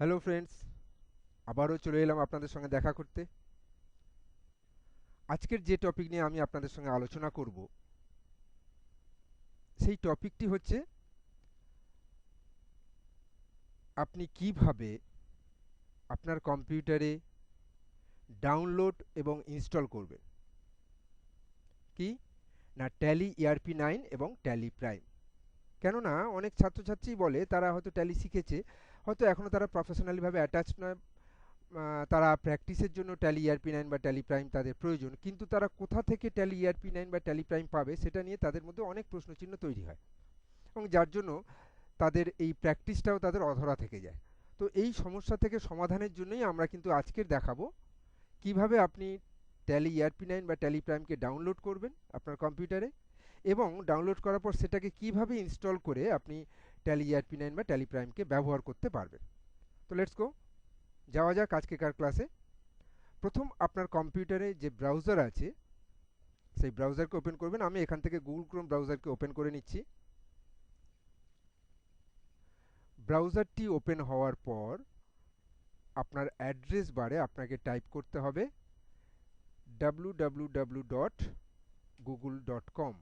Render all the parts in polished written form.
Hello friends, আবারও চলে এলাম আপনাদের সঙ্গে দেখা করতে। আজকের যে টপিক নিয়ে আমি আপনাদের সঙ্গে আলোচনা করব, সেই টপিকটি হচ্ছে আপনি কিভাবে আপনার কম্পিউটারে ডাউনলোড এবং ইনস্টল করবেন। কি না, ট্যালি ERP9 এবং ট্যালি প্রাইম। কেননা অনেক ছাত্রছাত্রী বলে তারা হয়তো ট্যালি শিখেছে, হয়তো এখনও তারা প্রফেশনালিভাবে অ্যাটাচ নয়। তারা প্র্যাকটিসের জন্য ট্যালি ERP9 বা ট্যালি প্রাইম তাদের প্রয়োজন, কিন্তু তারা কোথা থেকে ট্যালি ERP9 বা ট্যালি প্রাইম পাবে সেটা নিয়ে তাদের মধ্যে অনেক প্রশ্নচিহ্ন তৈরি হয়, এবং যার জন্য তাদের এই প্র্যাকটিসটাও তাদের অধরা থেকে যায়। তো এই সমস্যা থেকে সমাধানের জন্যই আমরা কিন্তু আজকের দেখাবো কিভাবে আপনি ট্যালি ERP9 বা ট্যালি প্রাইমকে ডাউনলোড করবেন আপনার কম্পিউটারে, এবং ডাউনলোড করার পর সেটাকে কিভাবে ইনস্টল করে আপনি ট্যালি ERP9 বা ট্যালি প্রাইমকে ব্যবহার করতে পারবেন। তো লেটস গো, যাওয়া যাক আজকেকার ক্লাসে। প্রথম আপনার কম্পিউটারে যে ব্রাউজার আছে সেই ব্রাউজারকে ওপেন করবেন। আমি এখান থেকে গুগল ক্রোম ব্রাউজারকে ওপেন করে নিচ্ছি। ব্রাউজারটি ওপেন হওয়ার পর আপনার অ্যাড্রেস বারে আপনাকে টাইপ করতে হবে www.google.com।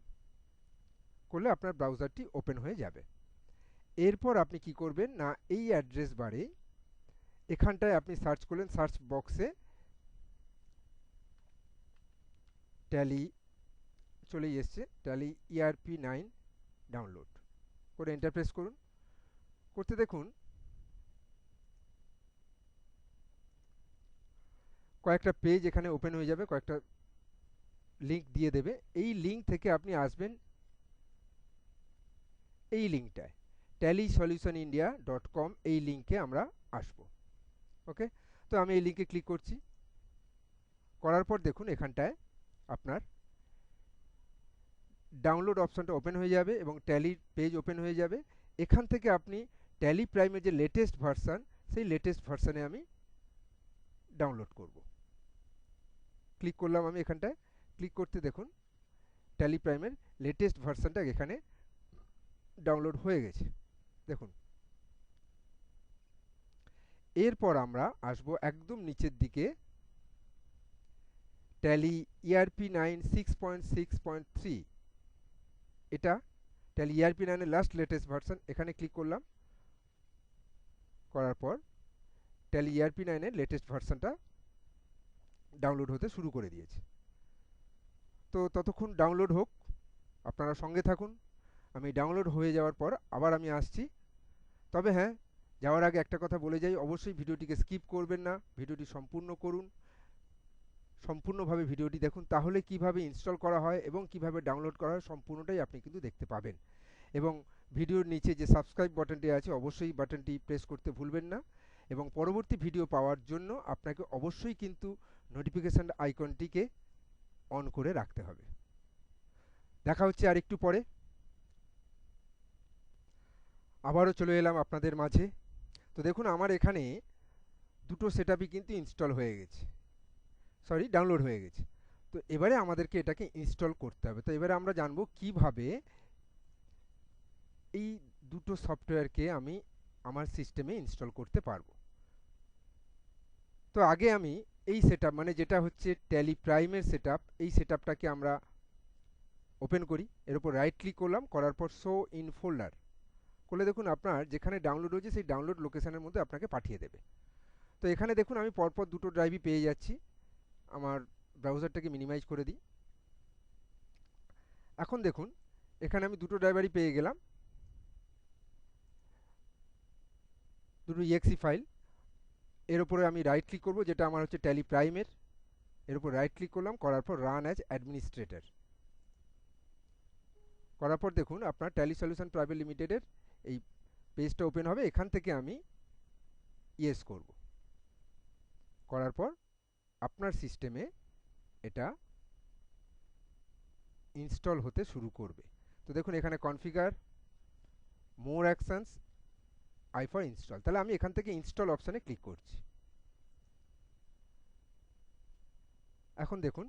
করলে আপনার ব্রাউজারটি ওপেন হয়ে যাবে। এরপর আপনি কি করবেন না, এই অ্যাড্রেস বারে এখানটায় আপনি সার্চ করলেন, সার্চ বক্সে ট্যালি চলেই এসছে, ট্যালি ERP9 ডাউনলোড করে এন্টার প্রেস করুন। করতে দেখুন কয়েকটা পেজ এখানে ওপেন হয়ে যাবে, কয়েকটা লিঙ্ক দিয়ে দেবে। এই লিঙ্ক থেকে আপনি আসবেন এই লিঙ্কটায়, tallysolutionindia.com, এই লিঙ্কে আমরা আসব। ওকে, তো আমি এই লিঙ্কে ক্লিক করছি। করার পর দেখুন এখানটায় আপনার ডাউনলোড অপশনটা ওপেন হয়ে যাবে এবং ট্যালির পেজ ওপেন হয়ে যাবে। এখান থেকে আপনি ট্যালি প্রাইমের যে লেটেস্ট ভার্সান, সেই লেটেস্ট ভার্সানে আমি ডাউনলোড করব। ক্লিক করলাম আমি এখানটায়। ক্লিক করতে দেখুন ট্যালি প্রাইমের লেটেস্ট ভার্সানটা এখানে ডাউনলোড হয়ে গেছে, দেখুন। এরপর আমরা আসবো একদম নিচের দিকে, ট্যালি ERP9 6.6.3, এটা ট্যালি ERP9 এর লাস্ট লেটেস্ট ভার্সন। এখানে ক্লিক করলাম, করার পর ট্যালি ERP9 এর লেটেস্ট ভার্সনটা ডাউনলোড হতে শুরু করে দিয়েছে। তো ততক্ষণ ডাউনলোড হোক, আপনারা সঙ্গে থাকুন। আমি ডাউনলোড হয়ে যাওয়ার পর আবার আমি আসছি। তবে হ্যাঁ, যাওয়ার আগে একটা কথা বলে যাই, অবশ্যই ভিডিওটিকে স্কিপ করবেন না, ভিডিওটি সম্পূর্ণ করুন, সম্পূর্ণভাবে ভিডিওটি দেখুন, তাহলে কিভাবে ইনস্টল করা হয় এবং কিভাবে ডাউনলোড করা হয় সম্পূর্ণটাই আপনি কিন্তু দেখতে পাবেন। এবং ভিডিওর নিচে যে সাবস্ক্রাইব বাটনটি আছে অবশ্যই বাটনটি প্রেস করতে ভুলবেন না, এবং পরবর্তী ভিডিও পাওয়ার জন্য আপনাকে অবশ্যই কিন্তু নোটিফিকেশান আইকনটিকে অন করে রাখতে হবে। দেখা হচ্ছে আর একটু পরে। আবারও চলে এলাম আপনাদের মাঝে। তো দেখুন আমার এখানে দুটো সেটআপই কিন্তু ইনস্টল হয়ে গেছে, সরি ডাউনলোড হয়ে গেছে। তো এবারে আমাদেরকে এটাকে ইনস্টল করতে হবে। তো এবারে আমরা জানবো কিভাবে এই দুটো সফটওয়্যারকে আমি আমার সিস্টেমে ইনস্টল করতে পারবো। তো আগে আমি এই সেটআপ, মানে যেটা হচ্ছে ট্যালি প্রাইমের সেটআপ, এই সেটআপটাকে আমরা ওপেন করি। এর উপর রাইট ক্লিক করলাম, করার পর শো ইন ফোল্ডার করলে দেখুন আপনার যেখানে ডাউনলোড হয়েছে সেই ডাউনলোড লোকেশনের মধ্যে আপনাকে পাঠিয়ে দেবে। তো এখানে দেখুন আমি পরপর দুটো ড্রাইভই পেয়ে যাচ্ছি। আমার ব্রাউজারটাকে মিনিমাইজ করে দিই। এখন দেখুন এখানে আমি দুটো ড্রাইভারই পেয়ে গেলাম, দুটো EXE ফাইল। এর উপরে আমি রাইট ক্লিক করব, যেটা আমার হচ্ছে ট্যালি প্রাইমের। এর উপর রাইট ক্লিক করলাম, করার পর রান অ্যাজ অ্যাডমিনিস্ট্রেটর করার পর দেখুন আপনার ট্যালি সলিউশন প্রাইভেট লিমিটেডের এই পেজটা ওপেন হবে। এখান থেকে আমি ইয়েস করব। করার পর আপনার সিস্টেমে এটা ইনস্টল হতে শুরু করবে। তো দেখুন এখানে configure, more actions, I for install. তাহলে আমি এখান থেকে ইনস্টল অপশানে ক্লিক করছি। এখন দেখুন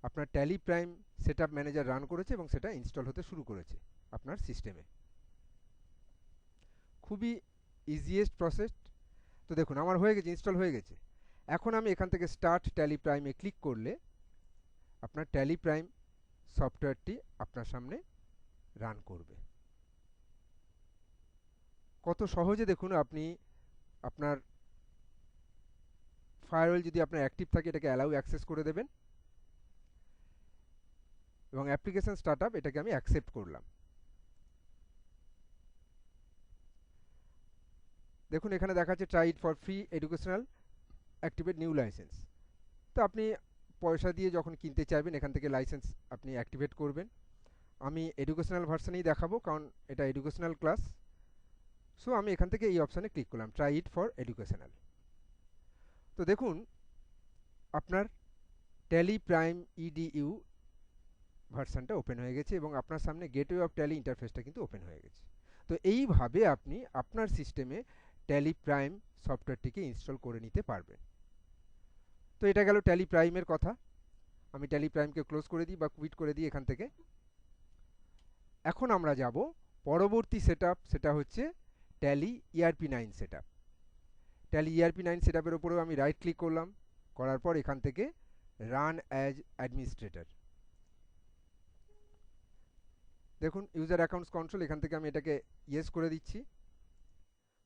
আপনার tally prime setup manager run করেছে এবং সেটা ইনস্টল হতে শুরু করেছে আপনার সিস্টেমে। খুবই ইজিয়েস্ট প্রসেস। তো দেখুন আমার হয়ে গেছে, ইনস্টল হয়ে গেছে। এখন আমি এখান থেকে স্টার্ট ট্যালি প্রাইমে ক্লিক করলে আপনার ট্যালি প্রাইম সফটওয়্যারটি আপনার সামনে রান করবে। কত সহজে দেখুন আপনি আপনার ফায়ারওয়েল যদি আপনার অ্যাক্টিভ থাকে এটাকে অ্যালাউ অ্যাক্সেস করে দেবেন এবং অ্যাপ্লিকেশন স্টার্টআপ এটাকে আমি অ্যাকসেপ্ট করলাম। দেখুন এখানে দেখাচ্ছে try it for free educational activate new licence. তো আপনি পয়সা দিয়ে যখন কিনতে চাইবেন এখান থেকে লাইসেন্স আপনি অ্যাক্টিভেট করবেন। আমি এডুকেশনাল ভার্সনেই দেখাবো কারণ এটা এডুকেশনাল ক্লাস। সো আমি এখান থেকে এই অপশানে ক্লিক করলাম, ট্রাই ইট ফর এডুকেশনাল। তো দেখুন আপনার ট্যালি প্রাইম ইডিইউ ভার্সনটা ওপেন হয়ে গেছে এবং আপনার সামনে গেটওয়ে অফ ট্যালি ইন্টারফেসটা কিন্তু ওপেন হয়ে গেছে। তো এইভাবে আপনি আপনার সিস্টেমে ট্যালি প্রাইম সফটওয়্যারটিকে ইনস্টল করে নিতে পারবেন। তো এটা গেল ট্যালি প্রাইমের কথা। আমি ট্যালি প্রাইমকে ক্লোজ করে দিই বা কুইট করে দিই এখান থেকে। এখন আমরা যাব পরবর্তী সেটআপ, সেটা হচ্ছে tally ERP9 setup. Tally ERP9 সেটআপের উপরেও আমি রাইট ক্লিক করলাম, করার পর এখান থেকে রান অ্যাজ অ্যাডমিনিস্ট্রেটর। দেখুন ইউজার অ্যাকাউন্টস কন্ট্রোল, এখান থেকে আমি এটাকে ইয়েস করে দিচ্ছি।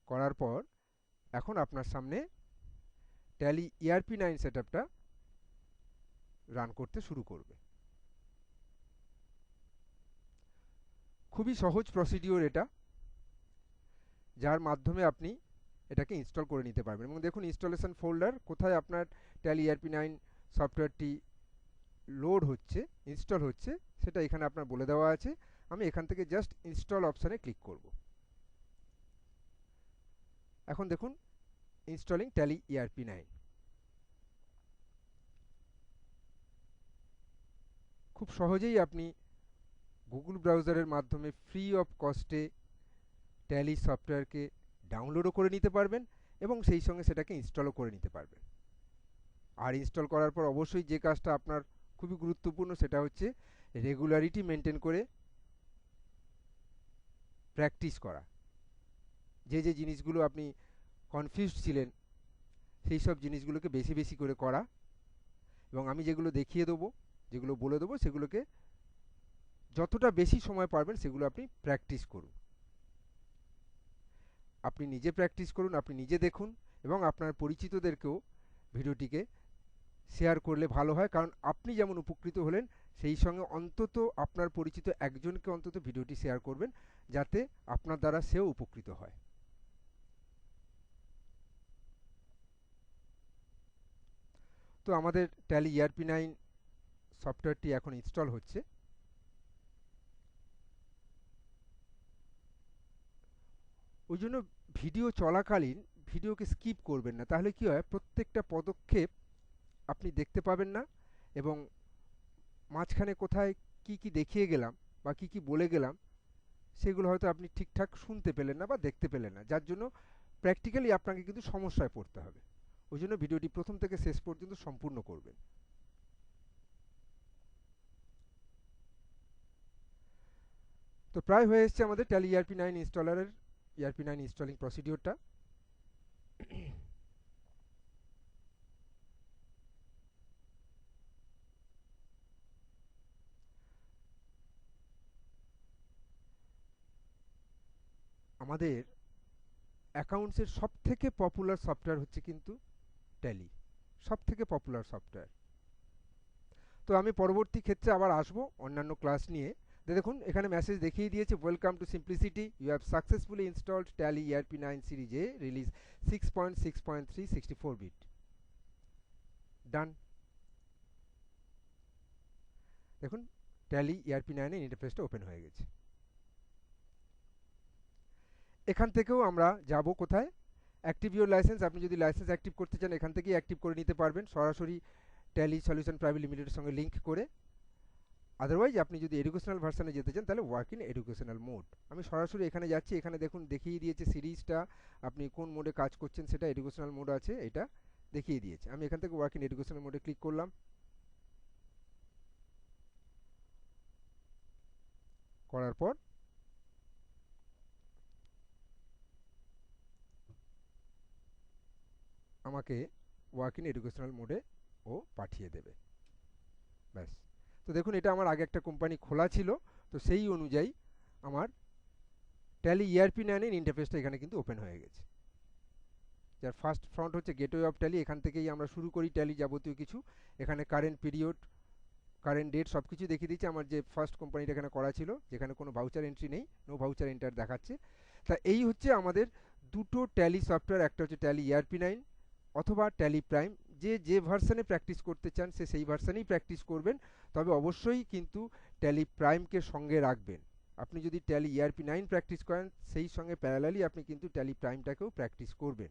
করার পর এখন আপনার সামনে ট্যালি ERP9 সেটআপটা রান করতে শুরু করবে। খুবই সহজ প্রসিডিওর এটা, যার মাধ্যমে আপনি এটাকে ইনস্টল করে নিতে পারবেন। এবং দেখুন ইনস্টলেশন ফোল্ডার কোথায় আপনার ট্যালি ERP9 সফটওয়্যারটি লোড হচ্ছে, ইনস্টল হচ্ছে, সেটা এখানে আপনার বলে দেওয়া আছে। আমি এখান থেকে জাস্ট ইনস্টল অপশানে ক্লিক করব। এখন দেখুন ইনস্টলিং ট্যালি ERP9। খুব সহজেই আপনি গুগল ব্রাউজারের মাধ্যমে ফ্রি অফ কস্টে ট্যালি সফটওয়্যারকে ডাউনলোডও করে নিতে পারবেন এবং সেই সঙ্গে সেটাকে ইনস্টলও করে নিতে পারবেন। আর ইনস্টল করার পর অবশ্যই যে কাজটা আপনার খুবই গুরুত্বপূর্ণ সেটা হচ্ছে রেগুলারিটি মেনটেন করে প্র্যাকটিস করা। যে যে জিনিসগুলো আপনি কনফিউজড ছিলেন সেই সব জিনিসগুলোকে বেশি বেশি করে করা এবং আমি যেগুলো দেখিয়ে দেবো, যেগুলো বলে দেবো, সেগুলোকে যতটা বেশি সময় পারবেন সেগুলো আপনি প্র্যাকটিস করুন। আপনি নিজে প্র্যাকটিস করুন, আপনি নিজে দেখুন এবং আপনার পরিচিতদেরকেও ভিডিওটিকে শেয়ার করলে ভালো হয়, কারণ আপনি যেমন উপকৃত হলেন সেই সঙ্গে অন্তত আপনার পরিচিত একজনকে অন্তত ভিডিওটি শেয়ার করবেন যাতে আপনার দ্বারা সেও উপকৃত হয়। তো আমাদের ট্যালি ERP9 সফটওয়্যারটি এখন ইনস্টল হচ্ছে। ওই জন্য ভিডিও চলাকালীন ভিডিওকে স্কিপ করবেন না, তাহলে কি হয় প্রত্যেকটা পদক্ষেপ আপনি দেখতে পাবেন না এবং মাঝখানে কোথায় কি কি দেখিয়ে গেলাম বা কি কি বলে গেলাম সেগুলো হয়তো আপনি ঠিকঠাক শুনতে পেলেন না বা দেখতে পেলেন না, যার জন্য প্র্যাকটিক্যালি আপনাকে কিন্তু সমস্যায় পড়তে হবে। ওই জন্য ভিডিওটি প্রথম থেকে শেষ পর্যন্ত সম্পূর্ণ করবেন। তো প্রায় হয়ে এসছে আমাদের ট্যালি ERP9 ইনস্টলারের ERP9 ইনস্টলিং প্রসিডিওরটা। আমাদের অ্যাকাউন্টসের সবথেকে পপুলার সফটওয়্যার হচ্ছে কিন্তু ট্যালি, সবথেকে পপুলার সফটওয়্যার। তো আমি পরবর্তী ক্ষেত্রে আবার আসবো অন্যান্য ক্লাস নিয়ে। দেখুন এখানে মেসেজ দেখিয়ে দিয়েছে, welcome to simplicity, you have successfully installed Tally ERP9 series A release 6.6.3 64 bit. Done. দেখুন ট্যালি ERP9 এর ইন্টারফেসটা ওপেন হয়ে গেছে। এখান থেকেও আমরা যাব কোথায়, অ্যাক্টিভ ইউর লাইসেন্স। আপনি যদি লাইসেন্স অ্যাক্টিভ করতে চান এখান থেকেই অ্যাক্টিভ করে নিতে পারবেন সরাসরি ট্যালি সলিউশন প্রাইভেট লিমিটেডের সঙ্গে লিঙ্ক করে। আদারওয়াইজ আপনি যদি এডুকেশনাল ভার্সনে যেতে চান তাহলে ওয়ার্ক ইন এডুকেশনাল মোড। আমি সরাসরি এখানে যাচ্ছি, এখানে দেখুন দেখিয়ে দিয়েছে সিরিজটা আপনি কোন মোডে কাজ করছেন, সেটা এডুকেশনাল মোড আছে, এটা দেখিয়ে দিয়েছে। আমি এখান থেকে ওয়ার্ক ইন এডুকেশনাল মোডে ক্লিক করলাম। করার পর আমাকে ওয়ার্ক ইন এডুকেশনাল মোডে ও পাঠিয়ে দেবে। ব্যাস। তো দেখুন এটা আমার আগে একটা কোম্পানি খোলা ছিল, তো সেই অনুযায়ী আমার ট্যালি ইআরপি 9 এর ইন্টারফেসটা এখানে কিন্তু ওপেন হয়ে গেছে। যার ফার্স্ট ফ্রন্ট হচ্ছে গেটওয়ে অফ ট্যালি, এখান থেকেই আমরা শুরু করি ট্যালি যাবতীয় কিছু। এখানে কারেন্ট পিরিয়ড, কারেন্ট ডেট সব কিছু দেখিয়ে দিচ্ছে। আমার যে ফার্স্ট কোম্পানিটা এখানে করা ছিল, যেখানে কোনো ভাউচার এন্ট্রি নেই, নো ভাউচার এন্টার দেখাচ্ছে। তা এই হচ্ছে আমাদের দুটো ট্যালি সফটওয়্যার, একটা হচ্ছে ট্যালি ইআরপি 9 অথবা ট্যালি প্রাইম। যে ভার্সানে প্র্যাকটিস করতে চান সে সেই ভার্সানেই প্র্যাকটিস করবেন, তবে অবশ্যই কিন্তু ট্যালি প্রাইমকে সঙ্গে রাখবেন। আপনি যদি ট্যালি ইআরপি 9 প্র্যাকটিস করেন, সেই সঙ্গে প্যারালালি আপনি কিন্তু ট্যালি প্রাইমটাকেও প্র্যাকটিস করবেন,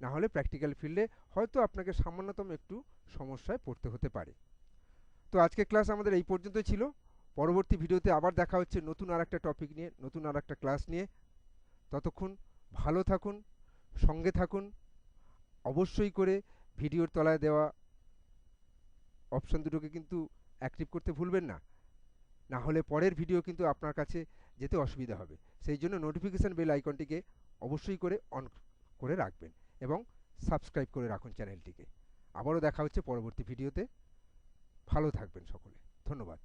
না হলে প্র্যাকটিক্যাল ফিল্ডে হয়তো আপনাকে সামান্যতম একটু সমস্যায় পড়তে হতে পারে। তো আজকের ক্লাস আমাদের এই পর্যন্তই ছিল। পরবর্তী ভিডিওতে আবার দেখা হচ্ছে নতুন আর একটা টপিক নিয়ে, নতুন আর একটা ক্লাস নিয়ে। ততক্ষণ ভালো থাকুন, সঙ্গে থাকুন। অবশ্যই করে ভিডিওর তলায় দেওয়া অপশন দুটোকে কিন্তু অ্যাক্টিভ করতে ভুলবেন না, না হলে পরের ভিডিও কিন্তু আপনার কাছে যেতে অসুবিধা হবে। সেই জন্য নোটিফিকেশান বেল আইকনটিকে অবশ্যই করে অন করে রাখবেন এবং সাবস্ক্রাইব করে রাখুন চ্যানেলটিকে। আবারও দেখা হচ্ছে পরবর্তী ভিডিওতে। ভালো থাকবেন সকলে, ধন্যবাদ।